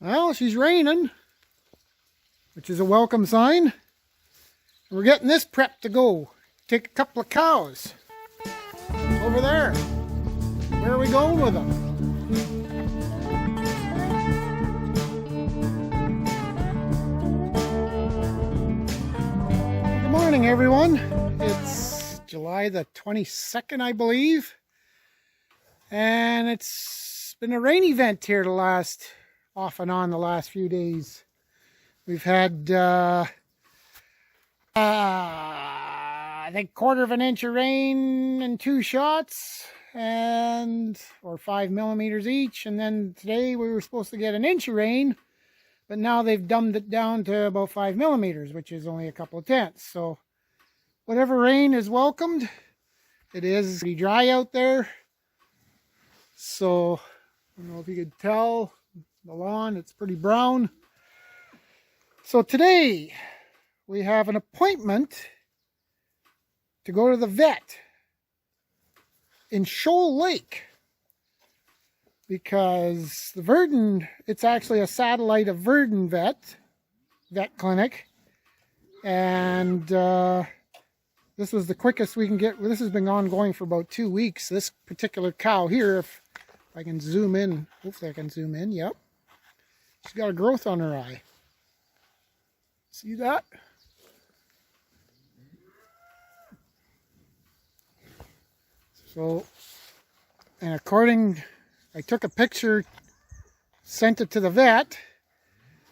Well, she's raining, which is a welcome sign. And we're getting this prep to go. Take a couple of cows over there. Where are we going with them? Good morning, everyone. It's July the 22nd, I believe. And it's been a rain event here off and on the last few days. We've had, I think 1/4 of an inch of rain and 2 shots, or 5 millimeters each. And then today we were supposed to get an inch of rain, but now they've dumbed it down to about 5 millimeters, which is only a couple of tenths. So whatever rain is welcomed. It is pretty dry out there. So I don't know if you could tell the lawn, it's pretty brown. So today we have an appointment to go to the vet in Shoal Lake, because the Verdon, it's actually a satellite of Verdon vet clinic, and this was the quickest we can get. This has been ongoing for about 2 weeks. This particular cow here, if I can zoom in, hopefully I can zoom in, yep. She's got a growth on her eye. See that? So, and I took a picture, sent it to the vet,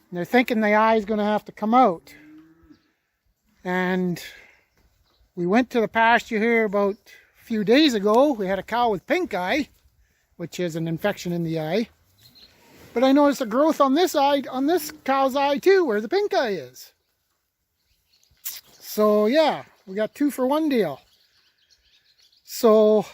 and they're thinking the eye is going to have to come out. And we went to the pasture here about a few days ago. We had a cow with pink eye, which is an infection in the eye. But I noticed a growth on this eye, on this cow's eye too, where the pink eye is. So yeah, we got 2 for 1 deal. So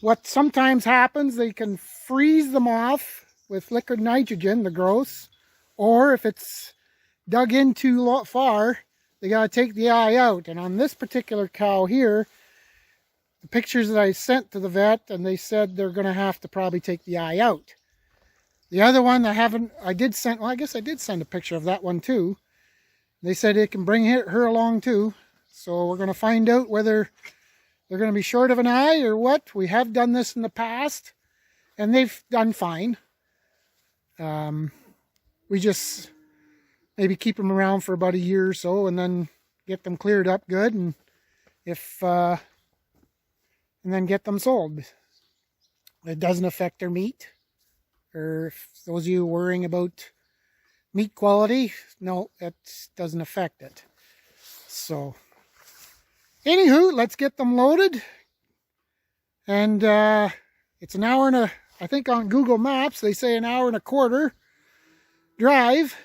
what sometimes happens, they can freeze them off with liquid nitrogen, the growths, or if it's dug in too far, they got to take the eye out. And on this particular cow here, the pictures that I sent to the vet, and they said they're going to have to probably take the eye out. The other one I did send a picture of that one too. They said it can bring her along too. So we're going to find out whether they're going to be short of an eye or what. We have done this in the past, and they've done fine. We just maybe keep them around for about a year or so, and then get them cleared up good, and and then get them sold. It doesn't affect their meat. Or if those of you worrying about meat quality, no, it doesn't affect it. So, anywho, let's get them loaded. And it's an hour and I think on Google Maps, they say an hour and a quarter drive.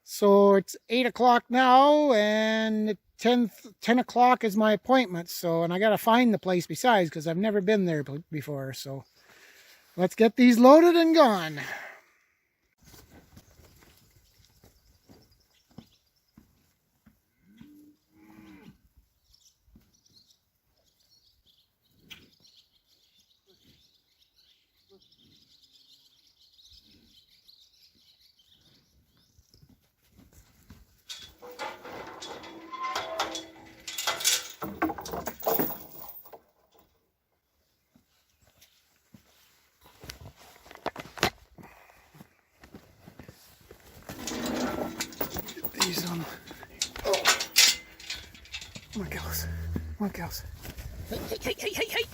So it's 8 o'clock now, and 10 o'clock is my appointment. So, and I got to find the place besides, because I've never been there before. So let's get these loaded and gone. Oh. Come on, cows. Come on, cows. Hey, hey, hey, hey, hey, hey.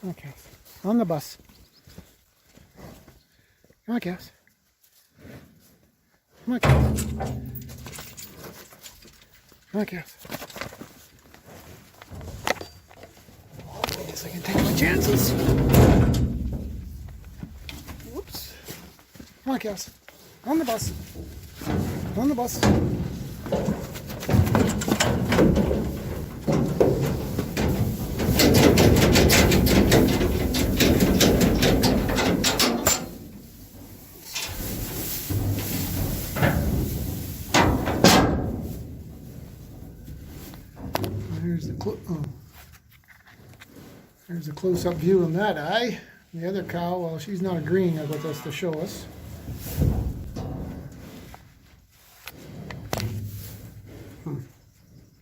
Okay, on the bus. Come on, cows. Come on, cows. Come on, cows. I guess I can take my chances. Whoops. Come on, cows. On the bus. On the bus. there's a close-up view of that eye. The other cow, well, she's not agreeing with us to show us. Come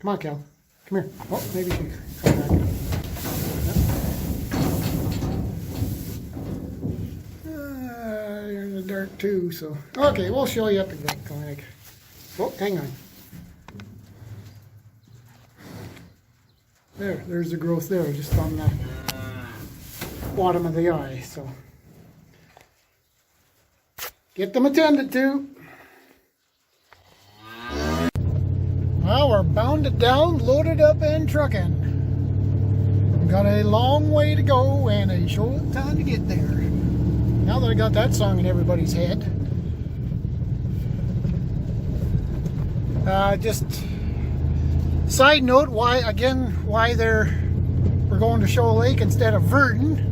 on, cow. Come here. Oh, maybe she can come back. You're in the dark too, so. Okay, we'll show you up at the clinic. Oh, hang on. There's the growth there, just on the bottom of the eye, so. Get them attended to. Well, we're bounded down, loaded up, and trucking. We've got a long way to go and a short time to get there. Now that I got that song in everybody's head. Just side note, why we're going to Shoal Lake instead of Virden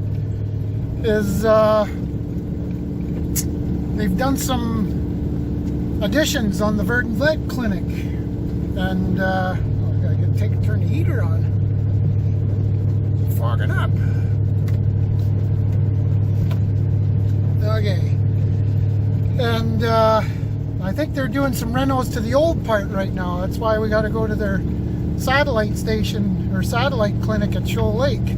is they've done some additions on the Virden Vet Clinic, and I gotta turn the heater on. Fogging up. Okay, and I think they're doing some renos to the old part right now. That's why we got to go to their satellite station or satellite clinic at Shoal Lake.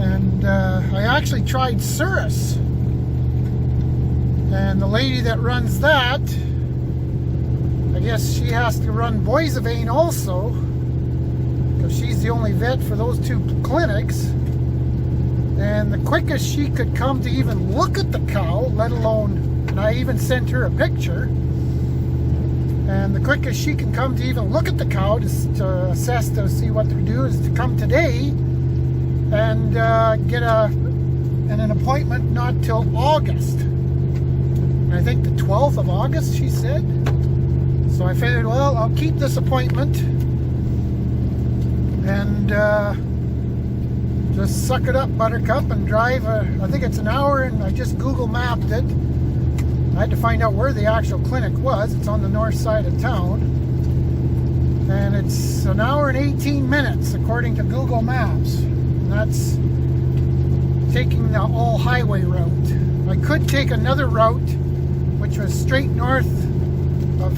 And I actually tried Cirrus, and the lady that runs that, I guess she has to run Boissevain also, because she's the only vet for those two clinics. And the quickest she could come to even look at the cow, let alone, and I even sent her a picture, and the quickest she can come to even look at the cow to assess to see what to do is to come today and get an appointment not till August. I think the 12th of August, she said. So I figured, well, I'll keep this appointment and just suck it up, Buttercup, and drive. I think it's an hour, and I just Google mapped it. I had to find out where the actual clinic was. It's on the north side of town, and it's an hour and 18 minutes according to Google Maps. And that's taking the all highway route. I could take another route which was straight north of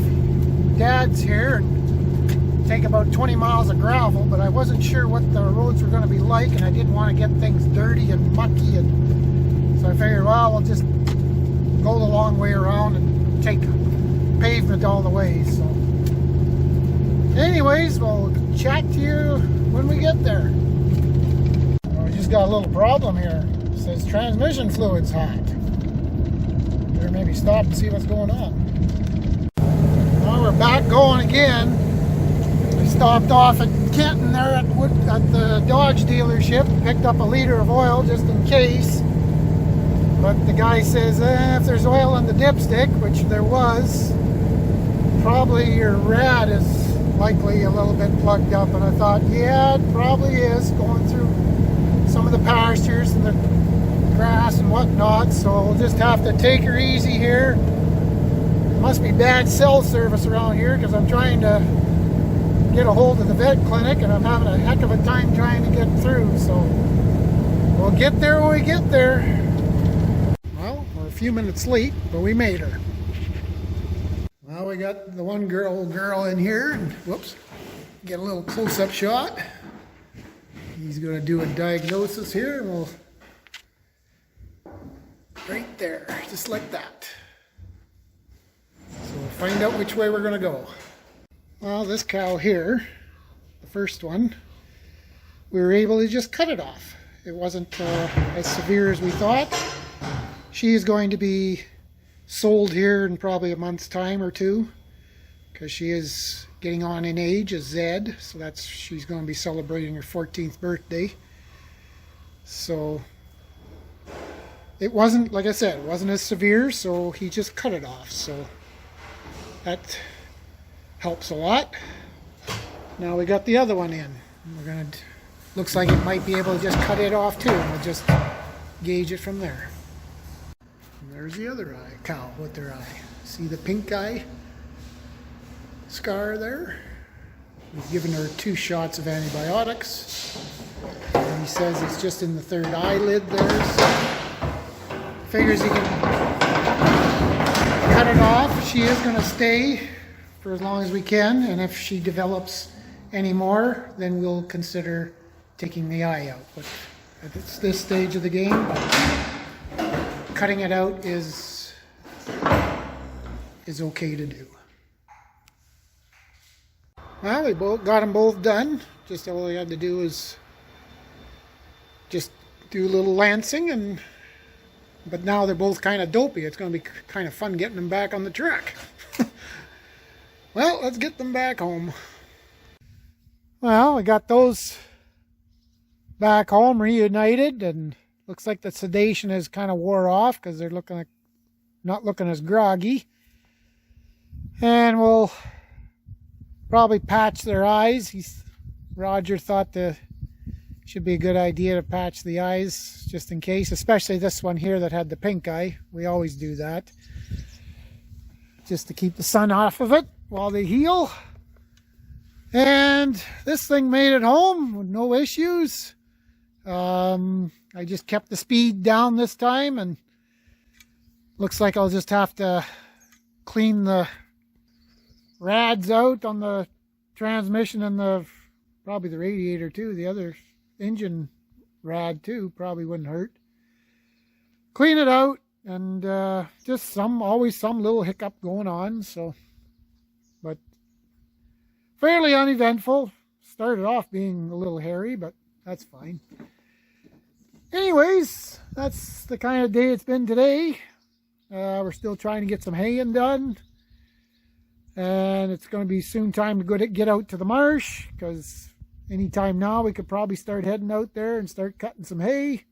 Dad's here and take about 20 miles of gravel, but I wasn't sure what the roads were going to be like, and I didn't want to get things dirty and mucky, and so I figured, well, we'll just go the long way around and take pavement all the way. So anyways, we'll chat to you when we get there. Well, we just got a little problem here. It says transmission fluid's hot. Better maybe stop and see what's going on. Well, we're back going again. We stopped off at Kenton there at the Dodge dealership, picked up a liter of oil just in case. But the guy says, if there's oil on the dipstick, which there was, probably your rad is likely a little bit plugged up. And I thought, yeah, it probably is, going through some of the pastures and the grass and whatnot. So we'll just have to take her easy here. Must be bad cell service around here, because I'm trying to get a hold of the vet clinic, and I'm having a heck of a time trying to get through. So we'll get there when we get there. Well, we're a few minutes late, but we made her. Well, we got the one girl in here. Whoops. Get a little close-up shot. He's going to do a diagnosis here, and we'll right there, just like that. So we'll find out which way we're going to go. Well, this cow here, the first one, we were able to just cut it off. It wasn't as severe as we thought. She is going to be sold here in probably a month's time or two, because she is getting on in age, a Z, so she's going to be celebrating her 14th birthday. So it wasn't, like I said, it wasn't as severe, so he just cut it off. So that helps a lot. Now we got the other one in. Looks like it might be able to just cut it off too, and we'll just gauge it from there. And there's the other cow with their eye. See the pink eye scar there? We've given her 2 shots of antibiotics. And he says it's just in the 3rd eyelid there. So figures he can cut it off. She is going to stay for as long as we can. And if she develops any more, then we'll consider taking the eye out. But at this stage of the game, cutting it out is okay to do. Well, we got them both done. Just all we had to do is just do a little lancing, but now they're both kind of dopey. It's going to be kind of fun getting them back on the track. Well, let's get them back home. Well, I got those back home reunited, and looks like the sedation has kind of wore off because they're not looking as groggy. And we'll probably patch their eyes. Roger thought should be a good idea to patch the eyes just in case, especially this one here that had the pink eye. We always do that just to keep the sun off of it while they heal. And this thing made it home with no issues. I just kept the speed down this time, and looks like I'll just have to clean the rads out on the transmission and probably the radiator too. The other engine rad too probably wouldn't hurt. Clean it out, and just always some little hiccup going on. So, but fairly uneventful. Started off being a little hairy, but that's fine. Anyways, that's the kind of day it's been today. We're still trying to get some haying done. And it's going to be soon time to get out to the marsh, because anytime now we could probably start heading out there and start cutting some hay.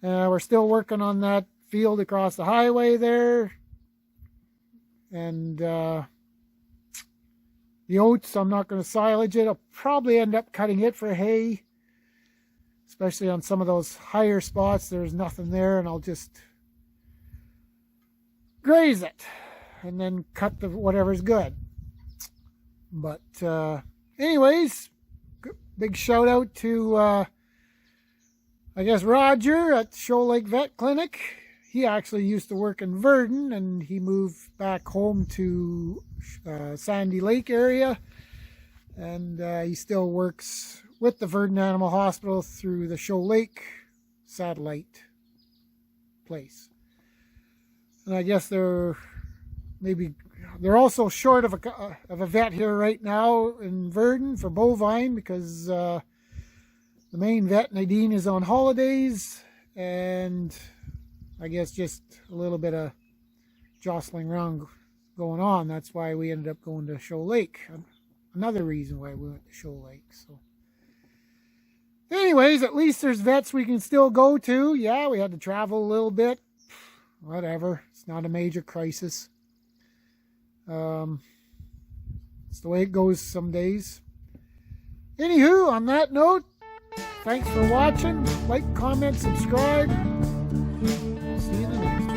We're still working on that field across the highway there. And the oats, I'm not going to silage it. I'll probably end up cutting it for hay. Especially on some of those higher spots, there's nothing there, and I'll just graze it and then cut whatever's good. But anyways, big shout out to I guess Roger at Shoal Lake Vet Clinic. He actually used to work in Virden, and he moved back home to Sandy Lake area, and he still works with the Virden Animal Hospital through the Shoal Lake satellite place. And I guess they're also short of a vet here right now in Virden for bovine, because the main vet, Nadine, is on holidays, and I guess just a little bit of jostling around going on. That's why we ended up going to Shoal Lake. Another reason why we went to Shoal Lake. So anyways, at least there's vets we can still go to. Yeah, we had to travel a little bit. Whatever. It's not a major crisis. It's the way it goes some days. Anywho, on that note, thanks for watching. Like, comment, subscribe. See you in the next one.